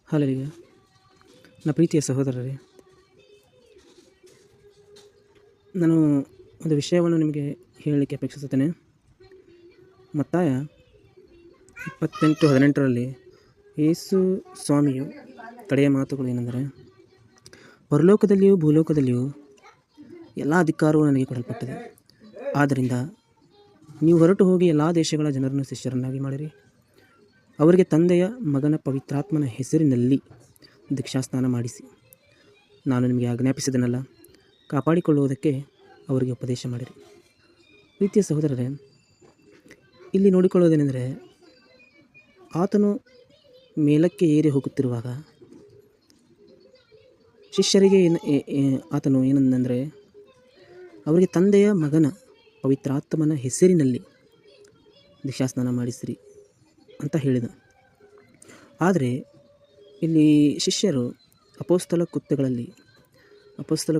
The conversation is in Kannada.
ಹಾಲೆಲೂಯಾ. ನನ್ನ ಪ್ರೀತಿಯ ಸಹೋದರರೇ, ನಾನು ಒಂದು ವಿಷಯವನ್ನು ನಿಮಗೆ ಹೇಳಲಿಕ್ಕೆ ಅಪೇಕ್ಷಿಸುತ್ತೇನೆ. ಮತ್ತಾಯ 28:18 ಯೇಸು ಸ್ವಾಮಿಯು ಕಡೆಯ ಮಾತುಗಳು ಏನೆಂದರೆ, ಪರಲೋಕದಲ್ಲಿಯೂ ಭೂಲೋಕದಲ್ಲಿಯೂ ಎಲ್ಲ ಅಧಿಕಾರವೂ ನನಗೆ ಕೊಡಲ್ಪಟ್ಟಿದೆ. ಆದ್ದರಿಂದ ನೀವು ಹೊರಟು ಹೋಗಿ ಎಲ್ಲ ದೇಶಗಳ ಜನರನ್ನು ಶಿಷ್ಯರನ್ನಾಗಿ ಮಾಡಿರಿ. ಅವರಿಗೆ ತಂದೆಯ, ಮಗನ, ಪವಿತ್ರಾತ್ಮನ ಹೆಸರಿನಲ್ಲಿ ದೀಕ್ಷಾಸ್ನಾನ ಮಾಡಿಸಿ, ನಾನು ನಿಮಗೆ ಆಜ್ಞಾಪಿಸಿದನಲ್ಲ ಕಾಪಾಡಿಕೊಳ್ಳುವುದಕ್ಕೆ ಅವರಿಗೆ ಉಪದೇಶ ಮಾಡಿರಿ. ಪ್ರೀತಿಯ ಸಹೋದರರೇ, ಇಲ್ಲಿ ನೋಡಿಕೊಳ್ಳುವುದೇನೆಂದರೆ, ಆತನು ಮೇಲಕ್ಕೆ ಏರಿ ಹೋಗುತ್ತಿರುವಾಗ ಶಿಷ್ಯರಿಗೆ ಆತನು ಏನಂದರೆ, ಅವರಿಗೆ ತಂದೆಯ, ಮಗನ, ಪವಿತ್ರಾತ್ಮನ ಹೆಸರಿನಲ್ಲಿ ದೀಕ್ಷಾಸ್ನಾನ ಮಾಡಿಸಿರಿ ಅಂತ ಹೇಳಿದ. ಆದರೆ ಇಲ್ಲಿ ಶಿಷ್ಯರು ಅಪೊಸ್ತಲ